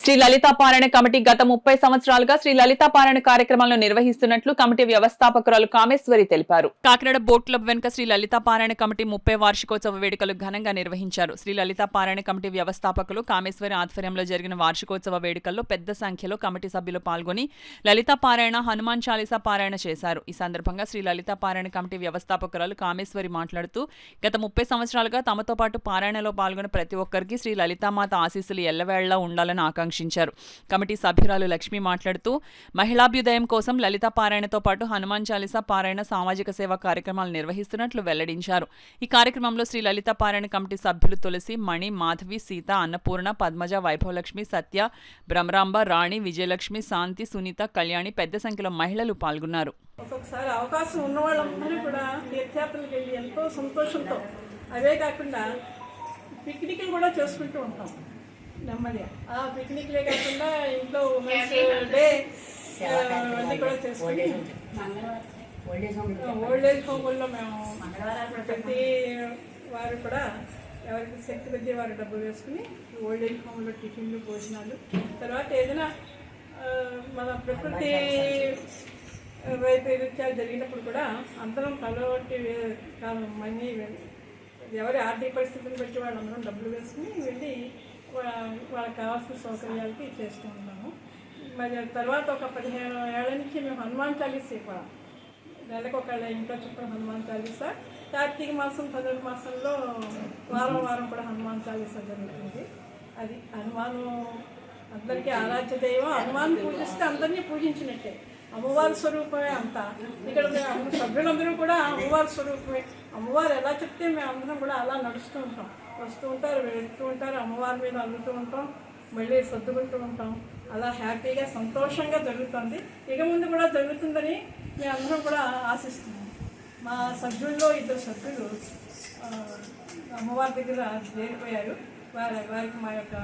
శ్రీ లలితా పారాయణ కమిటీ గత 30 సంవత్సరాలుగా శ్రీ లలితా పారాయణ కార్యక్రమాలను నిర్వహిస్తున్నట్లు కమిటీ వ్యవస్థాపకురాలు కామేశ్వరి తెలిపారు. కాకినాడ బోట్ క్లబ్ వెనుక శ్రీ లలితా పారాయణ కమిటీ 30 వార్షికోత్సవ వేడుకలు ఘనంగా నిర్వహించారు. శ్రీ లలితా పారాయణ కమిటీ వ్యవస్థాపకులు కామేశ్వరి ఆధ్వర్యంలో జరిగిన వార్షికోత్సవ వేడుకల్లో పెద్ద సంఖ్యలో కమిటీ సభ్యులు పాల్గొని లలితా పారాయణ, హనుమాన్ చాలీసా పారాయణ చేశారు. ఈ సందర్భంగా శ్రీ లలితా పారాయణ కమిటీ వ్యవస్థాపకురాలు కామేశ్వరి మాట్లాడుతూ గత 30 సంవత్సరాలుగా తమతో పాటు పారాయణలో పాల్గొన్న ప్రతి ఒక్కరికి శ్రీ లలితామాత ఆశీస్సులు ఎల్లవేళలా ఉండాలని ఆకాంక్షించారు. కమిటీ సభ్యురాలు లక్ష్మి మాట్లాడుతూ మహిళాభ్యుదయం కోసం లలితా పారాయణతో పాటు హనుమాన్ చాలీసా పారాయణ, సామాజిక సేవా కార్యక్రమాలు నిర్వహిస్తున్నట్లు వెల్లడించారు. ఈ కార్యక్రమంలో శ్రీ లలితా పారాయణ కమిటీ సభ్యులు తులసి, మణి, మాధవి, సీత, అన్నపూర్ణ, పద్మజ, వైభవలక్ష్మి, సత్య, బ్రహ్మరాంబ, రాణి, విజయలక్ష్మి, శాంతి, సునీత, కళ్యాణి పెద్ద సంఖ్యలో మహిళలు పాల్గొన్నారు. ఒక్కొక్కసారి అవకాశం ఉన్న వాళ్ళందరూ కూడా తీర్థయాత్రలకు వెళ్ళి ఎంతో సంతోషంతో, అవే కాకుండా పిక్నిక్లు కూడా చేసుకుంటూ ఉంటాం నెమ్మదిగా. ఆ పిక్నిక్లే కాకుండా ఇంట్లో ఉమెన్స్ డే అన్నీ కూడా చేసుకుని ఓల్డ్ ఏజ్ హోమ్లో మేము ప్రతి వారు కూడా ఎవరికి శక్తి కొద్దీ వారు డబ్బులు వేసుకుని ఓల్డ్ ఏజ్ హోమ్లో టిఫిన్లు, భోజనాలు, తర్వాత ఏదైనా మన ప్రకృతి వైపరీత్యాలు జరిగినప్పుడు కూడా అందరం కలవట్టి మనీ ఎవరి ఆర్థిక పరిస్థితులను బట్టి వాళ్ళందరం డబ్బులు వేసుకుని వెళ్ళి వాళ్ళకి కావాల్సిన సౌకర్యాలకి చేస్తూ ఉన్నాము. మరి తర్వాత ఒక 15 ఏళ్ల నుంచి మేము హనుమాన్ చాలీసా కూడా నెలకు ఒక ఇంట్లో చొప్పున హనుమాన్ చాలీసా, కార్తీక మాసం, చంద్రుడి మాసంలో వారం వారం కూడా హనుమాన్ చాలీసా జరుగుతుంది. అది హనుమాను అందరికీ ఆరాధ్య దైవం. హనుమాన్ పూజిస్తే అందరినీ పూజించినట్టే. అమ్మవారి స్వరూపమే అంతా. ఇక్కడ సభ్యులందరూ కూడా అమ్మవారి స్వరూపమే. అమ్మవారు ఎలా చెప్తే మేము అందరం కూడా అలా నడుస్తూ ఉంటాం. వస్తూ ఉంటారు, వెళ్తూ ఉంటారు, అమ్మవారి మీద అందుతూ ఉంటాం, మళ్ళీ సర్దుకుంటూ ఉంటాం. అలా హ్యాపీగా సంతోషంగా జరుగుతుంది. ఇక ముందు కూడా జరుగుతుందని మేము అందరం కూడా ఆశిస్తున్నాం. మా సభ్యుల్లో 2 సభ్యులు అమ్మవారి దగ్గర చేరిపోయారు. వారికి మా యొక్క